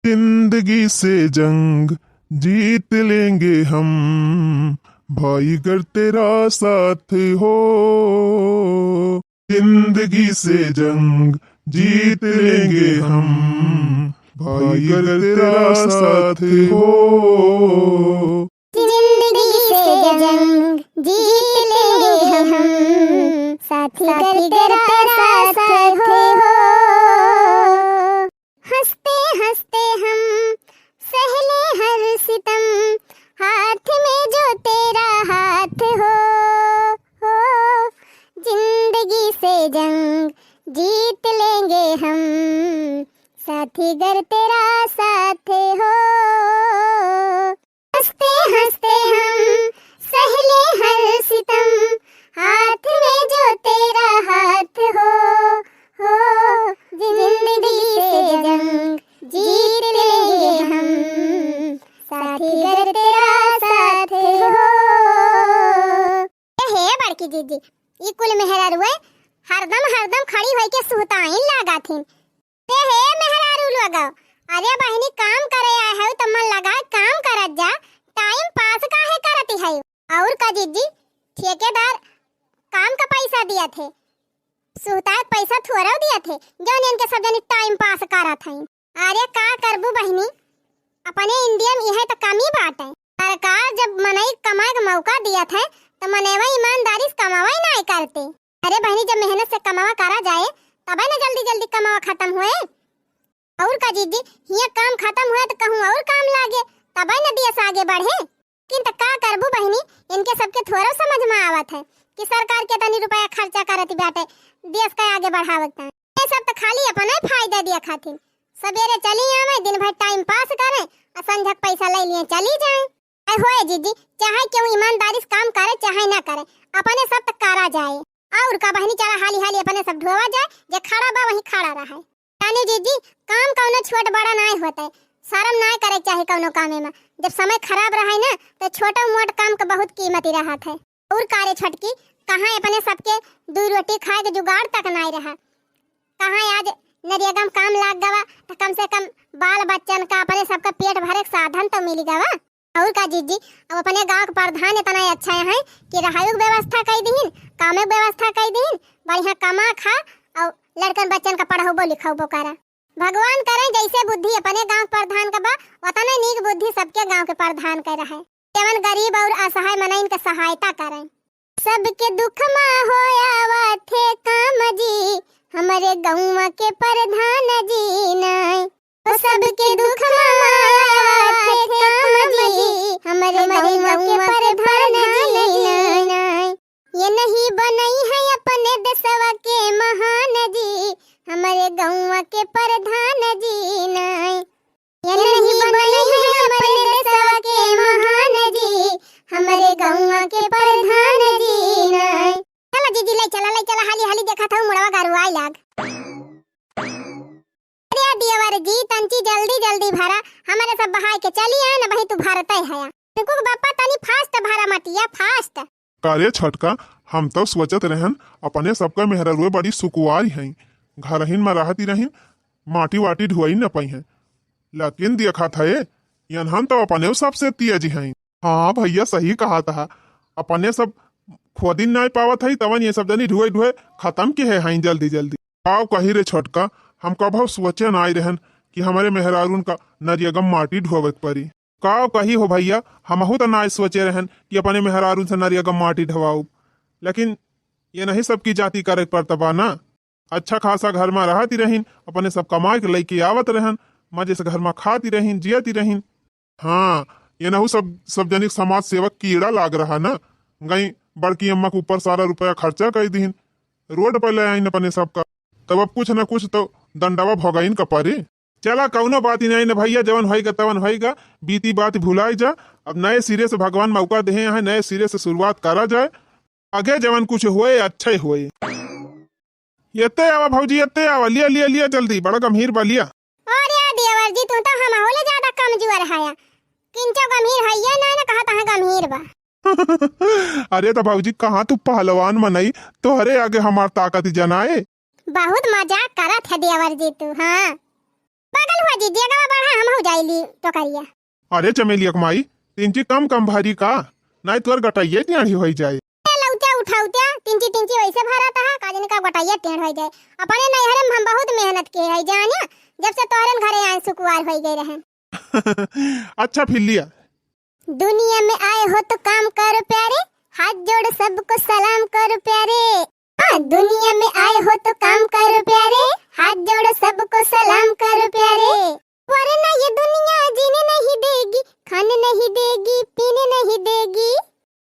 जिंदगी से जंग जीत लेंगे हम, भाई अगर तेरा साथ हो। जिंदगी से जंग जीत लेंगे हम, भाई अगर तेरा साथ हो। जिंदगी से जंग जीत लेंगे हम, साथी कर तेरा साथ हो। हंसते हंसते हम सह ले हर सितम, हाथ में जो तेरा हाथ हो। जिंदगी से जंग जीत लेंगे हम, साथी गर तेरा साथ हो। हंसते हंसते हम सह ले हर सितम, हाथ में जो तेरा हाथ हो। जिंदगी से जंग जीत लेंगे हम, साथी गर तेरा साथ हो। हे बड़की दीदी, ई कुल मेहरारू है हरदम हरदम खड़ी होई के सुहताइन लगाथिन। ते हे मेहरारू लगाओ, अरे बहनी काम करे आए है तो मन लगा काम करत जा, टाइम पास काहे करती है। और का जीजी ठेकेदार काम का पैसा दिया थे, सुहता पैसा थोड़ा दिया थे, जौन इनके सब जनी टाइम पास करत है। अरे का करबू बहनी, अपने इंडिया में यह तो कमी बात है। सरकार जब मनई कमाए का मौका दिया था तो मनेवा ईमानदारी से कमावा नहीं करते। अरे बहनी जब मेहनत से कमावा करा जाए तब ना जल्दी जल्दी कमावा खत्म हुए। और का जीजी ये काम खत्म हुआ तो कहूँ और काम लागे तब न देश आगे बढ़े। किंतु का करबू बहनी, इनके सबके थोड़ा समझ में आवत है कि सरकार के तनी रुपया खर्चा करती बाटे देश का आगे बढ़ावत है। ये सब तो खाली अपना फायदा दिया खातिर सवेरे चली आवे, दिन भर टाइम पास करें और संझक पैसा ले लिए चली जाए। होए जीजी, चाहे क्यों ईमानदारी से काम करे चाहे ना करे, अपने सब तक करा जाए। और का बहनी चला हाली हाली अपने सब धोवा जाए, जे खड़ा बा वहीं खड़ा रहा है। यानी जीजी काम कौनो छोट बड़ा नहीं होता है, शर्म नहीं करे चाहे कौनो कामे में। जब समय खराब रहा है ना तो छोटा मोट काम का बहुत कीमती रहा है। और कार्य छटकी कहाँ अपने सबके दो रोटी खाए के जुगाड़ तक नहीं रहा। कहाँ आज नरेगा में काम लाग गवा तो कम से कम बाल बच्चन का अपने सबका पेट भरे साधन तो मिल गवा। और का जीजी अब अपने गांव के प्रधान इतना अच्छा है कि रहायु व्यवस्था कर दीन, कामे व्यवस्था कर दीन, बढ़िया कमा खा और लड़कन बच्चन का पढ़ाओ लिखाओ करा। भगवान करे जैसे बुद्धि अपने गांव प्रधान का बा उतना नीक बुद्धि सबके गांव के प्रधान कर रहा है। केवल गरीब और असहाय मनइन के सहायता करें। सबके दुख में होया थे काम जी, हमारे गांव के प्रधान जी नहीं। तो सबके दुख में थे काम जी, हमारे गांव के प्रधान जी नहीं। ये नहीं बनई है अपने देशवा के महान जी, हमारे गांव के प्रधान जी नहीं। ये नहीं बनई है अपने देशवा के महान जी, हमारे गांव के प्रधान जी नहीं। चला जीजी ले चला हाली हाली देखा था मुड़वा गारुआ लाग। अरे दियावर जी तंची जल्दी जल्दी भरा, हमारे सब बहाई के चली आ ना भाई, तू भरते है तुमको बापा तनी फास्ट भरा मटिया फास्ट। कार्य छटका हम तो सोचत रहन अपने सबका मेहरारू बड़ी सुकुआरी हैं, घरहिन में रहती रहीन, माटी वाटी ढुआई न पाई हैं, लेकिन देखा था यनहन तो अपने सबसे तेज हैं। हाँ भैया सही कहा था, अपने सब खोदिन नहीं पावत है तवन ये सब जनी ढुए ढुए खत्म के है जल्दी जल्दी। आओ कही रे छोटका, हम कभी सोचे न आई रहन कि हमारे मेहरारून का नरियगम माटी ढोवत पड़ी। का कही हो भैया, हमहू तो ना सोचे रहन कि अपने मेहरारून से नरियगम माटी ढवाऊ, लेकिन ये नहीं सबकी जाति करे पड़ता बा ना। अच्छा खासा घर में रहती रहीन, अपने सब कमा के लेके आवत रहन, मजे से घर में खाती रहीन जियती रहीन। हाँ ये नहू सब जनी समाज सेवक कीड़ा लाग रहा ना, गई बड़की अम्मा के ऊपर सारा रुपया खर्चा कर दीन, रोड पर ले आईन अपने सबका, तब अब कुछ न कुछ तो दंडावा भोगाइन का परे। चला कौनो बात ही नहीं न भैया, जवन होएगा तवन होएगा, बीती बात भुलाई जा। अब नए सिरे से भगवान मौका दे हैं, नए सिरे से शुरुआत करा जाए, आगे जवन कुछ हुए अच्छा हुए। येते आवा भौजी येते आवा, लिया लिया लिया जल्दी, बड़ा गंभीर बा लिया। अरे देवर जी तू तो हम होले ज्यादा कमजोर है, किंचो गंभीर है ये ना कहा ता गंभीर बा। अरे तो भौजी कहाँ तू पहलवान मनई, तो हरे आगे हमार ताकत जनाए। बहुत मजाक करत है देवर जी तू। हाँ बगल हुआ जी जगह बढ़ा हम हो जाइली तो करिया। अरे चमेली अकमाई 3 कम कम भारी का नहीं तोर गटाइए टेढ़ी हो जाए। लौटा उठाउता तिंची वैसे भरा था काजन का गटाइया टेढ़ हो जाए। अपने नैहरे में हम बहुत मेहनत के है जानिया जब से तोहरन घरे आए सुकुवार हो गए रहन। अच्छा फिर लिया। दुनिया में आए हो तो काम करो प्यारे, हाथ जोड़ सबको सलाम करो प्यारे। दुनिया में आए हो तो काम करो प्यारे, हाथ जोड़ सबको सलाम करो प्यारे। वरना ये दुनिया जीने नहीं देगी, खाने नहीं देगी, पीने नहीं देगी।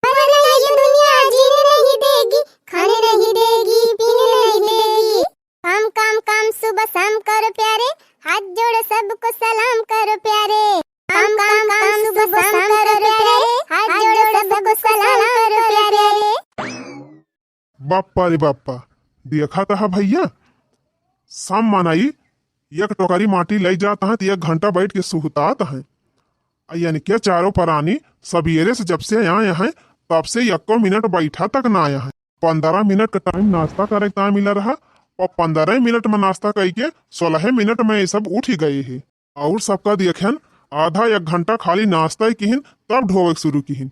वरना ये दुनिया जीने नहीं देगी, खाने नहीं देगी, पीने नहीं देगी। काम काम काम सुबह शाम करो प्यारे, हाथ जोड़ सबको सलाम करो प्यारे। काम काम काम सुबह शाम करो प्यारे, हाथ जोड़ सबको सलाम करो प्यारे। बाप्पा रे बाप्पा देखा था भैया शाम मनाई एक टोकरी माटी ले जाता है तो 1 घंटा बैठ के सुहतात है। यानी क्या चारों प्राणी सवेरे से जब से आए हैं तब से 1 मिनट बैठा तक ना आया है। 15 मिनट का टाइम नाश्ता करे टाइम मिला रहा और 15 मिनट में नाश्ता करके 16 मिनट में ये सब उठ ही गए है। और सबका देखें आधा 1 घंटा खाली नाश्ता ही किहिन तब ढोवे शुरू किहिन।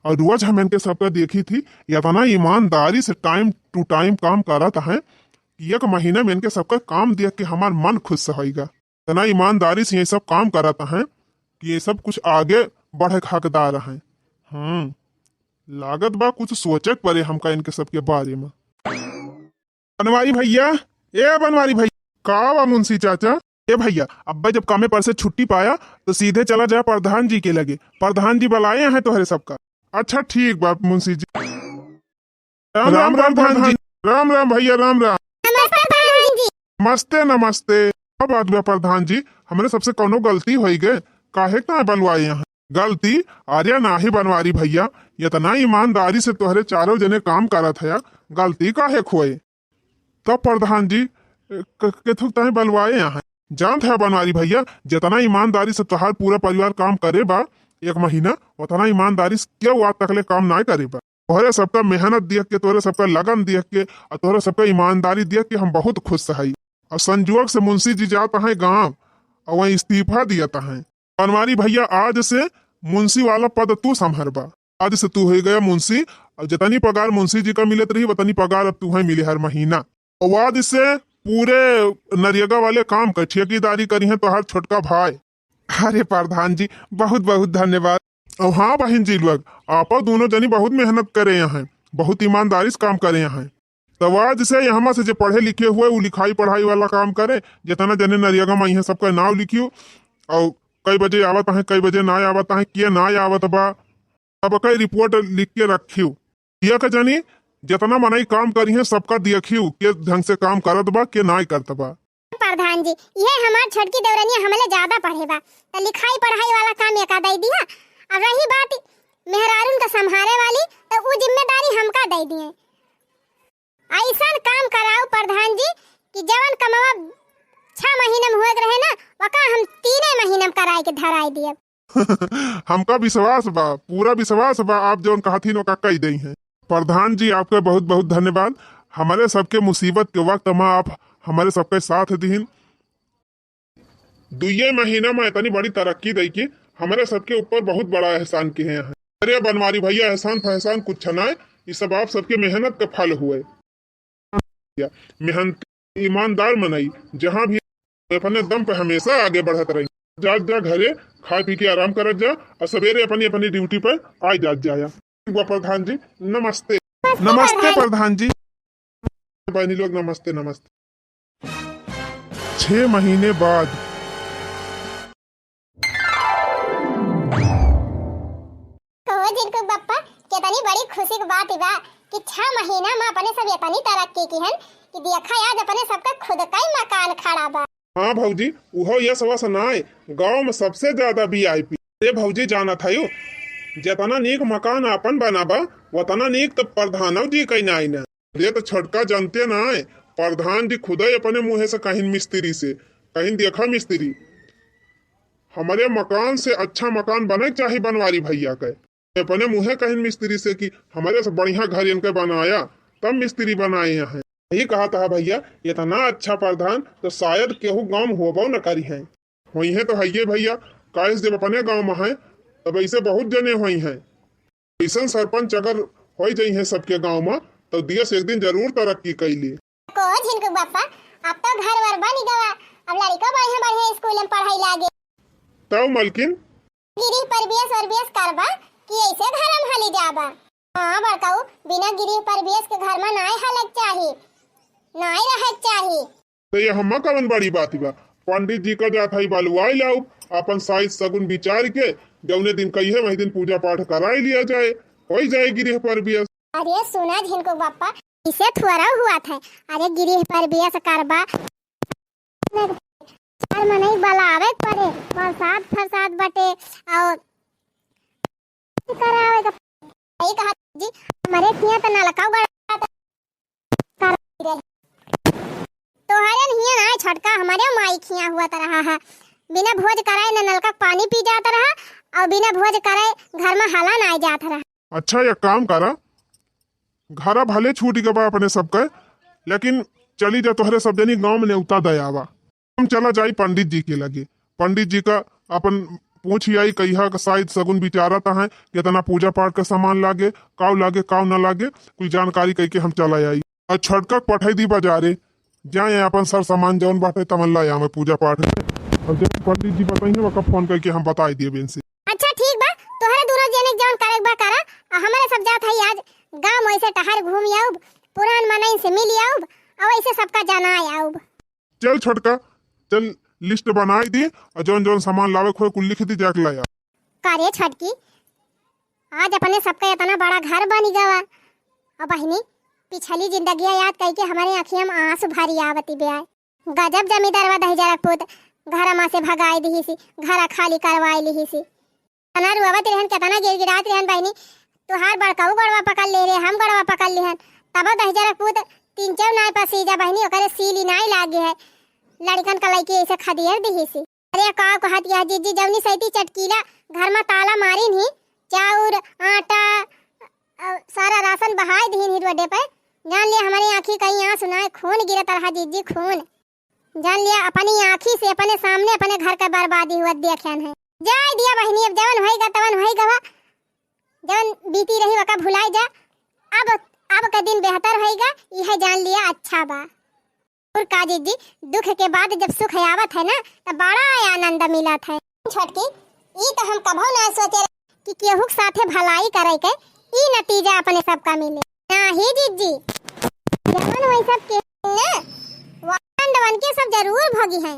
और रोज हम इनके सबका देखी थी इतना ईमानदारी से टाइम टू टाइम काम करता है कि 1 महीने में इनके सबका काम देख के हमार मन खुश होगा। इतना ईमानदारी से ये सब काम करता है कि ये सब कुछ आगे बढ़े हकदार है। लागत बा कुछ सोचे पड़े हमका इनके सबके बारे में। बनवारी भैया बनवारी भैया का बा मुंशी चाचा। भैया अब्बा जब कामे पर से छुट्टी पाया तो सीधे चला जाए प्रधान जी के लगे। प्रधान जी बुलाए हैं तोहरे सबका। अच्छा ठीक बात मुंशी जी। राम राम प्रधान जी। राम राम भैया राम राम। नमस्ते नमस्ते। अब बात बा प्रधान जी हमरे सबसे कोनो गलती हो गए काहे ना बनवाए यहाँ। गलती अरे ना ही बनवारी भैया इतना ईमानदारी से तोहरे चारों जने काम करत है गलती काहे खोए। तब प्रधान जी के बनवाए यहाँ जानत है बनवारी भैया जितना ईमानदारी से तोहार पूरा परिवार काम करे बा 1 महीना उतना ईमानदारी से क्यों आज तकले काम ना करे बा। तोहरे सबका मेहनत देख के तोहरे सबका लगन देख के और तोहरे सबका ईमानदारी देख के हम बहुत खुश है। और संजोग से मुंशी जी जाता है गाँव और वही इस्तीफा दियाता है। बनवारी भैया आज से मुंशी वाला पद तू संभरबा। आज से तू हो गया मुंशी और जितनी पगार मुंशी जी का मिलत रही उतनी पगार अब तू है मिले हर महीना। और आज से पूरे नरेगा वाले काम कर ठेकेदारी करी है तो हर छोटका भाई। अरे प्रधान जी बहुत बहुत धन्यवाद। और हाँ बहन जी लोग आप दोनों जनी बहुत मेहनत करे यहाँ बहुत ईमानदारी से काम करे यहाँ। तो आज से यहाँ से जो पढ़े लिखे हुए वो लिखाई पढ़ाई वाला काम करे जितना जने नरेगा में यहाँ सबका नाम लिखियो और कई बजे आवत है कई बजे ना आवत है किए ना आवत बा अब कई रिपोर्ट लिख के रखियो। किया का जानी जितना मनाई काम करी है सबका देखियो के ढंग से काम करत बा के ना करत बा। प्रधान जी ये हमार छोटकी देवरनिया हमले ज्यादा पढ़े बा तो लिखाई पढ़ाई वाला काम एका दे दिया। अब रही बात मेहरारून का संभाले वाली तो वो जिम्मेदारी हमका दे दिए। ऐसा काम कराओ प्रधान जी कि जवन कमावा 6 महीने में हुए रहे ना वका हम 3 महीने में कराए के धराई दिए। हमका विश्वास बा पूरा विश्वास बा आप जो कहती नो का कही दई है। प्रधान जी आपका बहुत बहुत धन्यवाद। हमारे सबके मुसीबत के वक्त में आप हमारे सबके साथ दीन 2 महीना में इतनी बड़ी तरक्की दी कि हमारे सबके ऊपर बहुत बड़ा एहसान किए हैं। अरे बनवारी भैया एहसान फहसान कुछ ना ये सब आप सबके मेहनत के फल हुए। मेहनत ईमानदार मनाई जहाँ भी अपने दम पे हमेशा आगे बढ़त रही। जा घरे खा पी के आराम करत जा और सवेरे अपनी अपनी ड्यूटी पर आ जाया। प्रधान जी नमस्ते। नमस्ते प्रधान जी। बहनी लोग नमस्ते नमस्ते। 6 महीने बाद जिनको बप्पा कितनी बड़ी खुशी की बात बा कि 6 महीना में अपने सब इतनी तरक्की की हन कि देखा आज अपने सबका खुद का ही मकान खड़ा बा। हाँ भौजी उहो ये सवा सुनाए गांव में सबसे ज्यादा वीआईपी। ये भौजी जाना था यो जितना नीक मकान अपन बनाबा उतना नीक तो प्रधान जी कहीं ना आई ना। ये तो छोटका जानते ना है प्रधान जी खुद ही अपने मुँह से कहीं मिस्त्री से कहीं देखा मिस्त्री हमारे मकान से अच्छा मकान बने चाहिए बनवारी भैया के अपने मुँह कहीं मिस्त्री से कि हमारे से बढ़िया घर इनके बनाया तब मिस्त्री बनाए हैं। यही कहा था भैया, इतना अच्छा प्रधान तो शायद केहू गांव होबो न करी है। वही है तो है भैया, काश जब अपने गांव में है तब ऐसे बहुत जने हुई हैं। ऐसा सरपंच अगर हो जाई है सबके गांव में तो देश एक दिन जरूर तरक्की कैली। को झिनकू बापा, अब तो घर वर बन गवा, अब लड़का बढ़िया बढ़िया स्कूल में पढ़ाई लागे। तब मलकिन गिरी परबियस करबा कि ऐसे घर में हाली जाबा। हां बड़काऊ, बिना गिरी परबियस के घर में नाय हालत चाहिए, नाय रहत चाहिए। तो ये हम कवन बड़ी बात बा। पंडित जी का जात है बलुआई लाऊ, अपन साइज सगुन विचार के जौने दिन कहिए वही दिन पूजा पाठ कराई लिया जाए, हो जाए गिरी परबियस। अरे सुना झिनकू बापा, इसे थोड़ा हुआ था। अरे गिरी परबियस करबा चार मने बलावे पड़े, बरसात फरसात बटे और करावे का। सही कहा जी, हमारे किया तो नलका बड़ा कर रहे तोहरे नहीं ना छटका, हमारे माई खिया हुआ तरह है। बिना भोज कराए न नलका पानी पी जाता रहा और बिना भोज कराए घर में हाला ना जाता रहा। अच्छा ये काम करा, घरा भले छूट गवा अपने सबके, लेकिन चली जा तोहरे सब जनी गांव में न्योता दयावा। हम चला जाई पंडित जी के लगे, पंडित जी का अपन पूछ आई कहिया शायद सगुन विचारता है कितना पूजा पाठ का सामान लागे, काव लागे काव न लागे, कोई जानकारी कह के हम चला आई। और छटका पठाई दी बाजारे जाए अपन सर सामान जौन बाटे तमन ला मैं पूजा पाठ में। और जब पंडित जी बताइए वह फोन करके हम बता दिए बेन से। अच्छा ठीक बा, तोहरे दूर जने जौन करे बा करा, हमारे सब जात है आज गांव ऐसे टहर घूम आऊब, पुरान मनई से मिल आऊब और ऐसे सबका जाना आऊब। चल छोटका, चल लिस्ट बनाई दी और जौन जौन सामान लावे खोए कुल लिख दी जाके लाया। कार्य छटकी, आज अपने सबका इतना बड़ा घर बन गया और बहनी पिछली जिंदगी याद करके हमारे आँखियों में आंसू भरी आवती ब्याह। गजब जमींदार वा दहजरा पुत घर माँ से भगाई दी सी, घर खाली करवाई ली सी। तना रुआवत रहन, कितना गिड़गिड़ात रहन बहनी, तुहार बड़काऊ गड़वा पकड़ ले रे, हम गड़वा पकड़ लिहन, तब दहजरा पुत तीन चार नाय पसीजा बहनी ओकरे सीली नाय लागे है। लड़कन का लड़की ऐसे खदियर दी सी। अरे का कहत या जीजी जवनी सैती चटकीला घर में ताला मारी नहीं, चाउर आटा सारा राशन बहाय दी ही रोडे पे। जान लिया हमारी आँखी कहीं आंसू ना खून गिरता रहा जीजी, खून। जान लिया अपनी आँखी से अपने सामने अपने घर का बर्बादी हुआ देखन है। जाय दिया बहनी, अब जवन होएगा तवन होएगा, जवन बीती रही वका भुलाई जा। अब का दिन बेहतर होएगा, यह जान लिया अच्छा बा। और का जीजी, दुख के बाद जब सुख आवत है ना तब बड़ा आनंद मिलत है। छटकी, ई तो हम कभो ना सोचे कि केहू के साथे भलाई करे के ई नतीजा अपने सबका मिले। नहीं जीजी, जवन वही सब के ना वांडवन के सब जरूर भोगी हैं।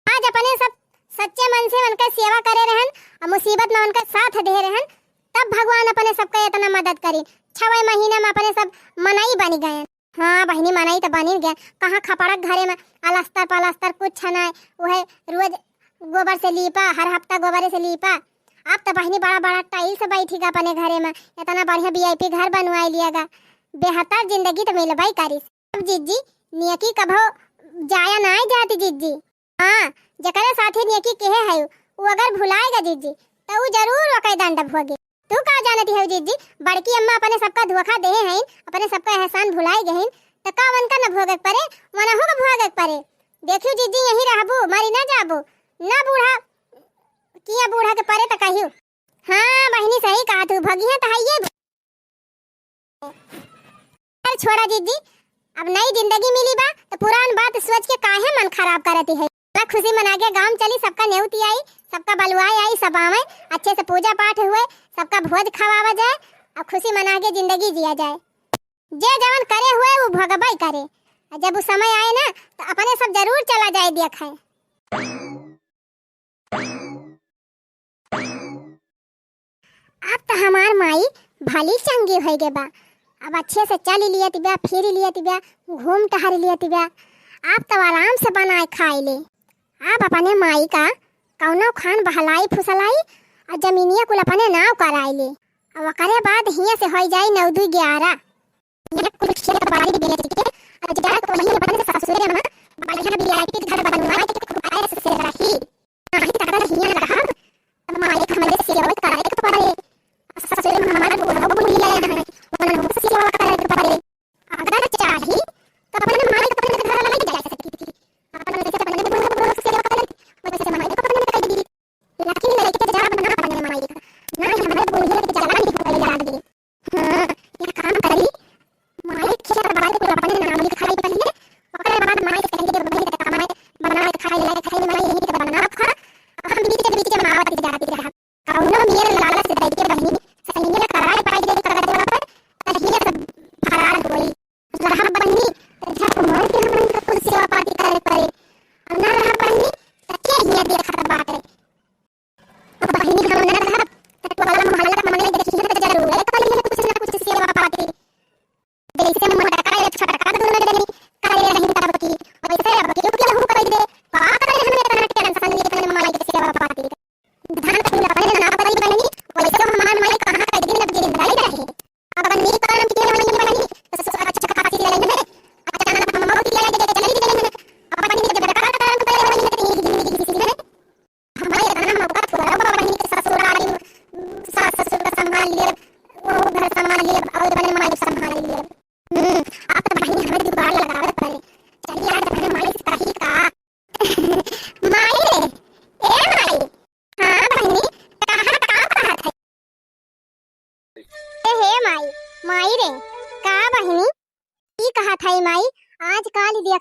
आज अपने सब सच्चे मन से उनका सेवा करे रहन और मुसीबत में उनका साथ दे रहन, तब भगवान अपने सबका इतना मदद करी। 6वें महीने में अपने सब मनई बन गए। हाँ बहनी, मनई तो बनी गए। कहाँ खपड़क घरे में अलस्तर पलस्तर कुछ ना, वह रोज गोबर से लीपा, हर हफ्ता गोबर से लीपा। अब तो बहनी बड़ा बड़ा टाइल्स बैठेगा अपने घरे में, इतना बढ़िया वीआईपी घर बनवा लिएगा। बेहतर जिंदगी तो मिल भाई करी। अब जीजी नियकी कभो जाया ना जाती जीजी। हाँ, जकरे साथी नियकी कहे है वो अगर भुलाएगा जीजी तो वो जरूर वकई दंड भोगे। तू का जानती है जीजी, बड़की अम्मा अपने सबका धोखा दे हैं, अपने सबका एहसान भुलाए गए तो का वन का न भोगे परे, वनहु का भोगे परे। देखियो जीजी यही रहबू, मरी ना जाबू ना, बूढ़ा किया बूढ़ा के परे तो कहियो। हाँ बहनी सही कहा तू, भगी है तो है ये। छोड़ा जीजी, अब नई जिंदगी मिली बा तो पुरान बात सोच के काहे मन खराब करती है। खुशी मना के गांव चली, सबका न्योती आई, सबका बलुआई आई, सब आवे, अच्छे से पूजा पाठ हुए, सबका भोज खवावा जाए और खुशी मना के जिंदगी जिया जाए। जे जवन करे हुए वो भगवाई करे, और जब वो समय आए ना तो अपने सब जरूर चला जाए देखे। अब तो हमार माई भली चंगी हो गए बा, अब अच्छे से चल लिया तिब्या, फिर लिया तिब्या, घूम टहर लिया तिब्या। अब तो आराम से बनाए खाए ले। अब अपने माई का कौनो खान बहलाई फुसलाई और जमीनिया कुल अपने नाव कराई ले। अब करे बाद हिया से हो जाए 9-2-11 ये कुल खेत बाड़ी बेच के और जरा तो वही अपने ससुरे में बढ़िया वीआईपी घर बनवाए के खुपाए से रही। नहीं तकड़ा हिया रहा अब माई हमारे सेवा कराए के पड़े, ससुरे में हमारा बुढ़ा बुढ़िया है, उन्होंने सेवा कराए के पड़े। अगर चाहिए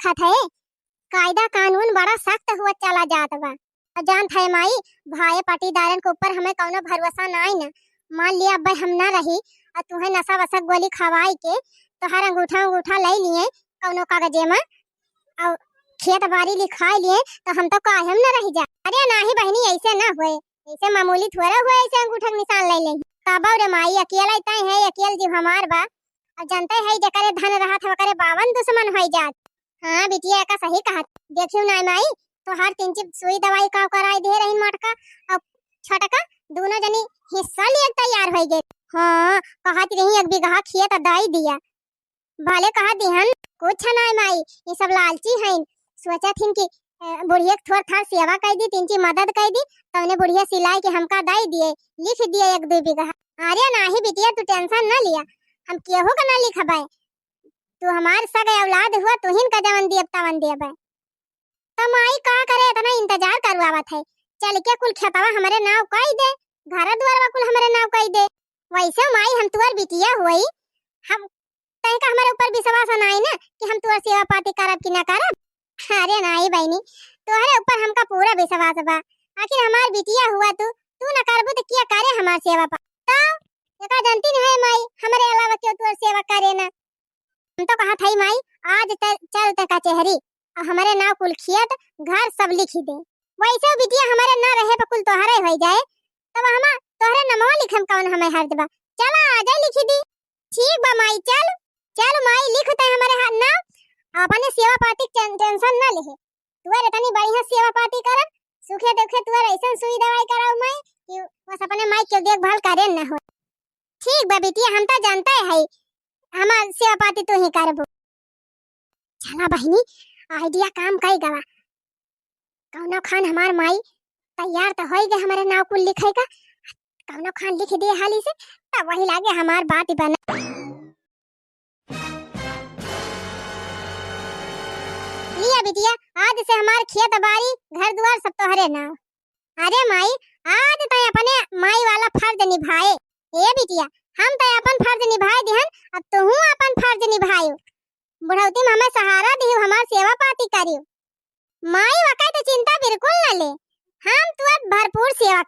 दिखत है कायदा कानून बड़ा सख्त हुआ चला जात बा। और जानत है माई भाई पाटीदारन के ऊपर हमें कौनो भरोसा नहीं ना। मान लिया अब हम ना रही और तुम्हें नशा वसा गोली खवाई के तोहर अंगूठा अंगूठा ले लिए कौनो कागजे में और खेत बाड़ी लिखाई लिए तो हम तो कायम न रह जा। अरे नाही बहनी ऐसे ना हुए, ऐसे मामूली थोड़ा हुए ऐसे अंगूठा के निशान ले ले काबा रे माई अकेला इतना है अकेल जीव हमार बा। और जानते है जकरे धन रहा था वकरे 52 दुश्मन हो जात। हाँ बिटिया का सही कहा देखियो ना माई तो हर 3 चिप सुई दवाई का कराई दे रही मटका और छटका दोनों जनी हिस्सा लिए तैयार हो गए। हाँ कहत रही एक बीघा खेत दाई दिया भले कहा दिहन कुछ ना माई ये सब लालची है सोचा थी कि बुढ़िया थोड़ा था सेवा कर दी 3 ची मदद कर दी तो उन्हें बुढ़िया सिलाई के हमका दाई दिए लिख दिए 1-2 बीघा। अरे नाही बिटिया तू टेंशन ना लिया हम केहू का ना लिखबाए तू हमार सगे औलाद हुआ तू हिन का जवन देवतावन देबे तो माई का करे इतना इंतजार करवावत है चल के कुल खेतवा हमारे नाव कई दे घर द्वार कुल हमारे नाव कई दे। वैसे माई हम तुअर बिटिया हुई हम तय का हमारे ऊपर विश्वास नहीं ना कि हम तुअर सेवा पाती करब कि ना करब। अरे नहीं बहनी तोहरे ऊपर हमका पूरा विश्वास बा आखिर हमार बिटिया हुआ तू ना करबू तो क्या करे हमार सेवा पा तो एका जानती नहीं है माई हमारे अलावा क्यों तुअर सेवा करे ना। हम तो कहा था माई आज चल तक कचहरी और हमारे नाव कुल खियत घर सब लिखी दे वैसे बिटिया हमारे ना रहे पर कुल तोहरे हो जाए तब हम तोहरे नमवा लिखम कौन हमें हर देबा चला आ जाए लिखी दी। ठीक बा माई चल चल माई लिखते हमारे हाथ ना अपने सेवा पाती टेंशन ना ले तुअर इतनी बढ़िया सेवा पाती कर सुखे दुखे तुअर ऐसा सुई दवाई कराऊ माई कि बस अपने माई के देखभाल करे ना हो। ठीक बा बिटिया हम तो जानते है हमार सेवा पाती तू ही करबो। चला बहनी आइडिया काम कई गवा कौनो खान हमार माई तैयार तो होई गए हमारे नाव कुल लिखेगा कौनो खान लिख दिए हाली से तब वही लागे हमार बात बना। लिया बिटिया आज से हमार खेत बाड़ी घर द्वार सब तोहरे नाव। अरे माई आज तय अपने माई वाला फर्ज निभाए ए बिटिया हम तय अपन फर्ज निभाए दिहन अब तू अपन फर्ज निभायो बुढ़ौती में हमें सहारा दियो हमार सेवा पाती करियो माई वका तो चिंता बिल्कुल न ले हम तू भरपूर सेवा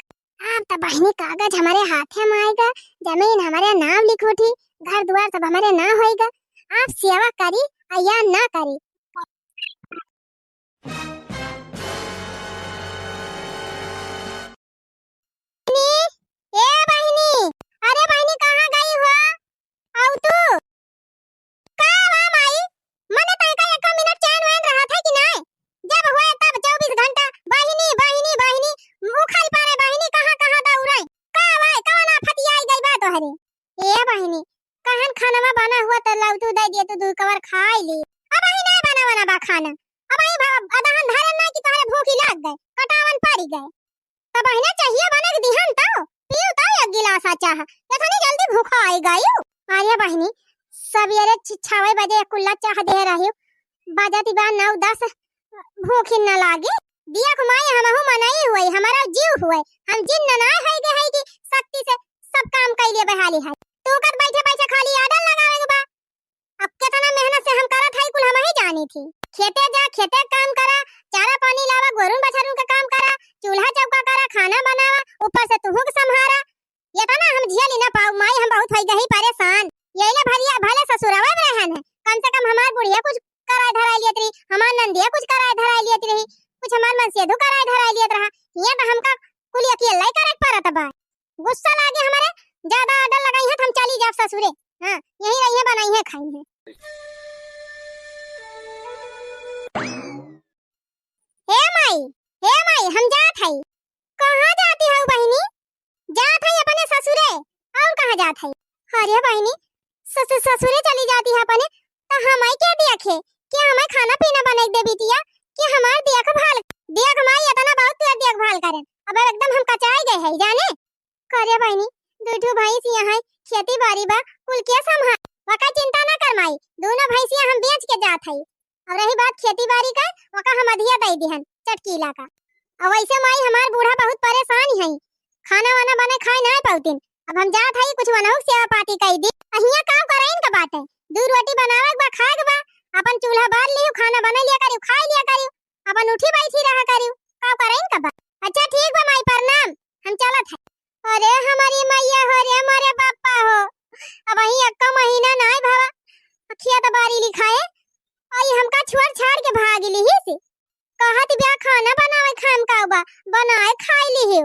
आप तो बहनी कागज हमारे हाथ में आएगा जमीन हमारे नाम लिखो थी घर द्वार सब हमारे नाम होएगा आप सेवा करी या ना करी। ए बहनी अरे बहनी कहाँ गई हो आउ तू का बा माई मने तय का 1 मिनट चैन वैन रहा था कि नहीं जब हुए तब 24 घंटा बहनी बहनी बहनी मुखाई पारे बहनी कहाँ दौड़ाई का भाई कौन आफत आई गई बा तोहरे। ए बहनी कहन खाना बना हुआ तो लाउ तू दे दिए तू 2 कवर खाई ली अब ही नहीं बना बा खाना अब ही अदहन धरन ना कि तोहरे भूख लग गए कटावन पड़ी गए तो बहना चाहिए बना के दिहन तो पियो तो 1 गिलास चाह इतनी जल्दी भूखा आई गई। अरे बहनी सवेरे 6 बजे कुल्ला चाह दे रही बजती बा 9-10 भूख न लागे दिया घुमाई हमहु मनाई हुई हमारा जीव हुए हम जिन ना है गे है कि शक्ति से सब काम कैले बहाली है तू कत बैठे बैठे खाली आदत लगावे बा अब कितना मेहनत से हम करत है कुल हम ही जानी थी खेते जा खेते काम करा चारा पानी लावा गोरुन बछरुन का काम करा चूल्हा चौका करा खाना बनावा ऊपर से तुहु के संभारा ये तना हम झेल ना पाऊ माई हम बहुत हो गई परेशान यही ना भरिया भले ससुरवा में रहन है कम से कम हमार बुढ़िया कुछ कराए धराई लियत रही हमार नंदिया कुछ कराए धराई लियत रही कुछ हमार मन से धु कराए धराई लियत रहा ये तो हमका कुल अकेला ही करे परत बा गुस्सा लागे हमारे ज्यादा आदर लगाई है हम चली जाब ससुरे। हां यही रही है बनाई है खाई है। हे माई हम जात हई कहां जाती है बहनी जात हई अपने ससुरे और कहां जात हई। अरे बहनी ससुरे चली जाती है अपने तो हमाई क्या देखे क्या हमें खाना पीना बना दे बिटिया कि हमार देखभाल देख माई इतना बहुत तू देखभाल करें अब एकदम हम कचाई गए है जाने करे बहनी 2 भैंसियां है खेती बाड़ी बा कुल के संभाल वका चिंता ना कर माई दोनों भैंसियां हम बेच के जात हई और रही बात खेती बाड़ी का वका हम अधिया दे दिहन चटकीला का और वैसे माई हमार बूढ़ा बहुत परेशान है खाना वाना बने खाए ना पाउतिन अब हम जात हई कुछ बनाऊ सेवा पाती कई दी अहिया काम कराइन का बात है 2 रोटी बनावे बा खाए बा अपन चूल्हा बार लियो, खाना बना लिया करियो, खा लिया करियो, अपन उठी बैठी रहा करियो, का करें कब। अच्छा ठीक बा माई, प्रणाम, हम चलत है। अरे हमारी मैया हो रे, हमारे पापा हो, अब वही अक्का महीना नाय भावा, अखिया तो बारी लिखाए आई हमका छोड़ छाड़ के भाग ली ही से, कहत ब्याह खाना बनावे खाम का बा, बनाए खाई ली ही।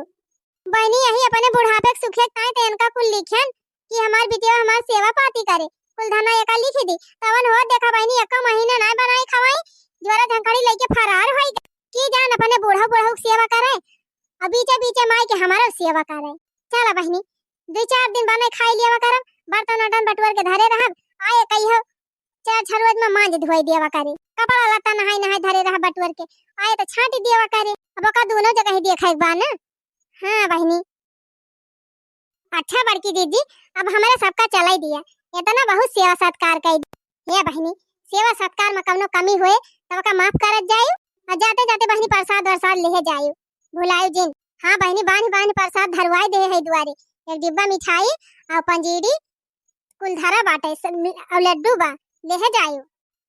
बहनी यही अपने बुढ़ापे के सुखे काहे ते इनका कुल लिखन कि हमार बिटिया हमार सेवा पाती करे, कुल धना एका लिख दी, तवन हो देखा बहनी अक्का महीना ना बनाई खवाई, जोरा झंखड़ी लेके फरार होई की जान अपने बूढ़ा बूढ़ा की सेवा करे, अब बीचे बीचे माई के हमारा सेवा करे। चला बहनी 2-4 दिन बने खाई लिया करम, बर्तन वर्तन बटुर के धरे रहब, आए कहियो चार छरुआत में मांज धोई देवा करे, कपड़ा लत्ता नहाई नहाई धरे रहा बटुर के, आए तो छाटी देवा करे, अब का दोनों जगह ही देखा एक बार ना। हाँ बहनी अच्छा बड़की दीदी, अब हमारे सबका चला ही दिया, इतना बहुत सेवा सत्कार कर ये बहनी, सेवा सत्कार में कौनो कमी हुए तब का माफ करत जायो, और जाते जाते बहनी प्रसाद वरसाद लेहे जायो, भुलायो जिन। हाँ बहनी बांध बांध प्रसाद धरवाई दे है दुआरे, एक डिब्बा मिठाई और पंजीरी कुल धरा बाटे और लड्डू बा लेहे जायो।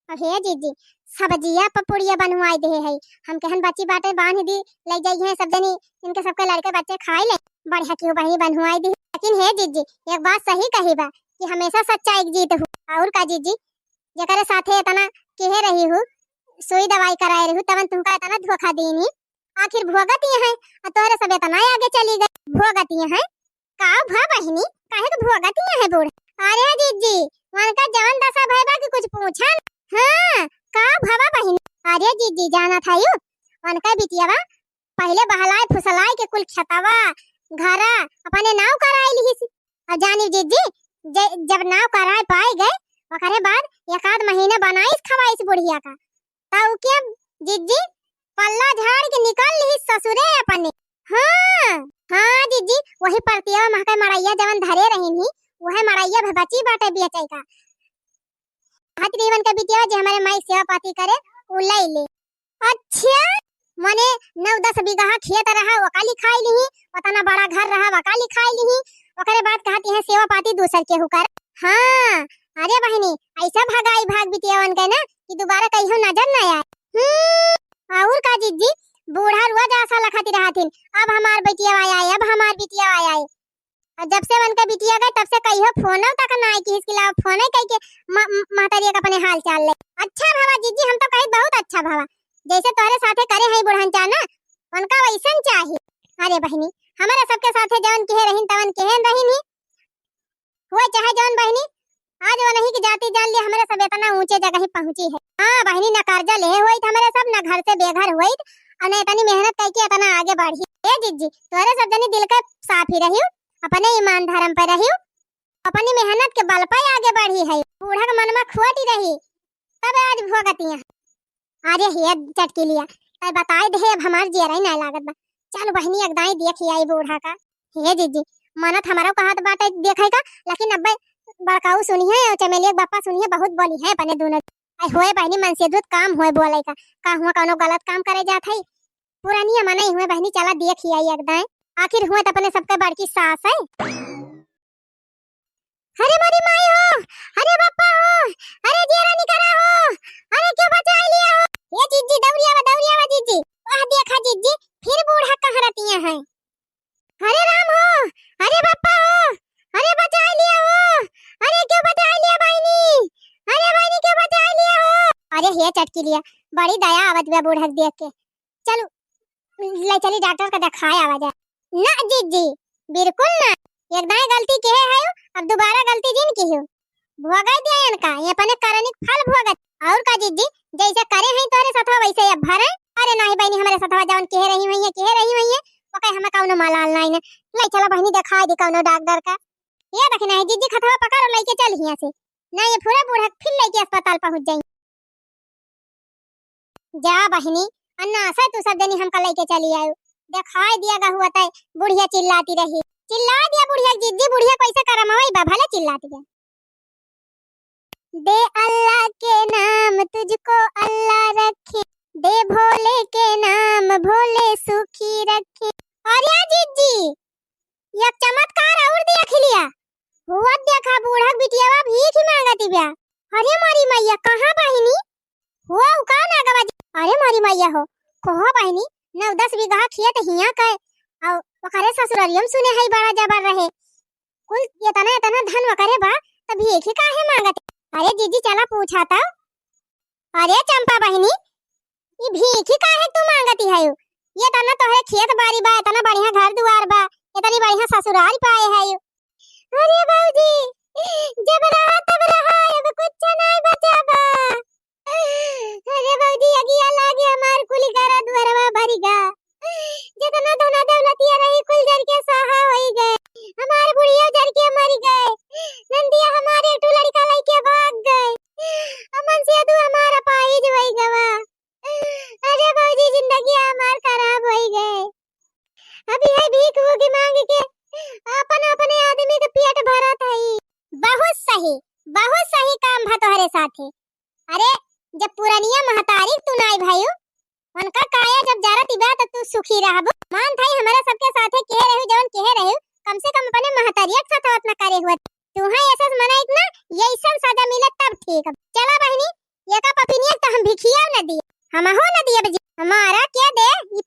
और हे जीजी सब्जिया पपुड़िया बनवाई दे है, हम कहन बच्ची बाटे बांध दी ले जाई है सब जनी, इनके सबके लड़के बच्चे खाई ले, बढ़िया क्यों बहनी बनवाई दी। लेकिन हे जीजी एक बात सही कही बा कि हमेशा सच्चाई की जीत हो, और का जीजी जेकरे साथे इतना कहे रही हूँ सुई दवाई कराए रही हूँ तवन तुमका इतना धोखा दीनी, आखिर भोगती है और तोरे सब इतना आगे चली गई, भोगती है का भा बहनी, काहे के भोगती है बूढ़। अरे जीजी उनका जवन दशा भैबा की कुछ पूछा। हाँ का भवा बहनी, अरे जीजी जाना था यू उनका बिटिया बा पहले बहलाए फुसलाए के कुल छतवा घरा अपने नाव कराई ली, और जानी जीजी जब नाव कराए पाए गए ओकरे बाद एक आध महीना बनाई खवाई बुढ़िया का, तब के जीजी पल्ला झाड़ के निकल ली ससुरे अपने। हाँ हाँ जीजी वही परतिया महका मड़ैया जवन धरे रही वह मड़ैया भबची बाटे बेचे का, हाथ रीवन का बिटिया जे हमारे माई सेवा पाती करे उ लई ले। अच्छा मने 9-10 बीघा खेत रहा वकाली खाई ली, उतना बड़ा घर रहा वकाली खाई ली, ओकरे बाद कहती है सेवा पाती दूसर के हुकर। हाँ अरे बहनी ऐसा भगाई भाग बिटियावन के ना कि दोबारा कहियो नजर न आए। और का जीजी बूढ़ा रोज आशा लखाती रहथिन अब हमार बिटिया आए, अब हमार बिटिया आए, और जब से उनका बिटिया गए तब से कहियो फोनो तक ना आई कि इसके अलावा फोन कह के महतारिया का अपने हाल चाल ले। अच्छा भावा जीजी हम तो कही बहुत अच्छा भावा, जैसे तोरे साथे करे है बुढ़न चाना उनका वैसन चाहिए। अरे बहनी हमारे सबके साथे जवन कहे रहिन तवन कहन रहिन ही हुए चाहे जवन बहनी, आज वो नहीं कि जाती जान ली हमारे सब इतना ऊंचे जगह ही पहुंची है। हाँ बहनी न कर्जा ले हुई हमारे सब न घर से बेघर हुई और न इतनी मेहनत करके इतना आगे बढ़ी। ए जीजी तोरे सब जनी दिल के साफ ही रही, अपने ईमान धर्म पे रही, अपनी मेहनत के बल पे आगे बढ़ी है, बूढ़ा के मन में खुआती रही तब आज भोगती है। अरे हे चटकी लिया तय बताई दे अब हमार जेरा नहीं लागत बा, चल बहनी एकदाई देखी आई बूढ़ा का। हे जीजी मनत हमारा कहत बाटे देखे का, लेकिन अब बड़काऊ सुनी है और चमेली बापा सुनी है बहुत बोली है अपने दोनों। आई होए बहनी मन से दूध काम होए बोले का हुआ कोनो गलत काम करे जात है पुरानी मना ही हुए बहनी चला देखी आई एकदाई, आखिर हुए तो अपने सबके बड़की सास है। अरे मारी माई हो, अरे बापा हो, अरे जेरा निकला हो, अरे क्यों बचा लिया हो। ये जीजी दौड़िया जीजी, वाह देखा जीजी फिर बूढ़ा कहाँ रहती है। अरे राम हो, अरे बापा हो, अरे बचा लिया हो, अरे क्यों बचा लिया बहनी, अरे बहनी क्यों बचा लिया हो। अरे ये चटकी लिया बड़ी दया आवत बे बूढ़ा देख के, चलो ले चली डॉक्टर का दिखाए आवाज। ना जीजी बिल्कुल ना, एकदम गलती के है अब दोबारा गलती जिन की हो भोगाई दिया इनका ये अपने करनिक फल भोगत। और का जीजी जैसे करे हैं तोरे सथवा वैसे अब भरे। अरे नहीं बहनी हमारे सथवा जान कह रही हुई है ओके हमें कौनो मालाल नहीं ने ले चला बहनी दिखा दी कौनो डॉक्टर का। ये देखना है जीजी खतवा पकड़ लेके चल हिया से, नहीं ये पूरा बूढ़ा फिर लेके अस्पताल पहुंच जाई। जा बहनी अन्ना से तू सब जनी हमका लेके चली आयो, दिखाई दिया गा हुआ तय बुढ़िया चिल्लाती रही, चिल्ला दिया बुढ़िया जीजी बुढ़िया कैसे करमवाई बा भले चिल्लाती है। दे अल्लाह के नाम तुझको अल्लाह रखे, दे भोले के नाम भोले सुखी रखे। अरे जीजी ये चमत्कार और देख लिया हुआ देखा बूढ़ा बिटिया भीख मांगती ब्या। अरे मारी मैया कहां बहिनी हुआ उ का ना गवा अरे मारी मैया हो कहो बहनी 9-10 बीघा खेत हिया के और ओकरे ससुरालियम सुने है बड़ा जबर रहे कुल इतना धन वकरे बा तभी एक ही काहे मांगत अरे जीजी चला पूछा था अरे चंपा बहनी ये भीखी काहे तू मांगती है ये तना तोहरे खेत बाड़ी बा इतना बढ़िया घर दुआर बा इतनी बढ़िया ससुराल पाए है अरे बाबूजी जब रहा तब रहा अब कुछ नहीं बचा बा अरे बाबूजी अगिया लागे हमार कुली करा दुआरवा भरी गा जितना धना दौलतिया रही कुल जर के सहा होई गए हमार बुढ़िया जर के मर गए नंदिया हमारे टू लड़का लेके भाग गए अमन से दू हमारा पाई होई गवा अरे बाबूजी जिंदगी हमार खराब होई गए अभी है भीख होगी मांग के अपन अपने आदमी के पेट भरत है बहुत सही काम भा तोहरे साथे अरे जब पुरानिया महतारी तू नाई भाईयो उनका काया जब जारत इबा त तू सुखी रहबो मान थाई हमारा सबके साथे कह रहे हो जवन कह रहे हो कम से कम अपने महतारिया के साथ अपना करे हुआ तू है ऐसा मना इतना ये ऐसा सजा मिले तब ठीक चला बहनी ये का पपिनिया त हम भिखिया न दिए हम हो न दिए बजी हमारा क्या दे ये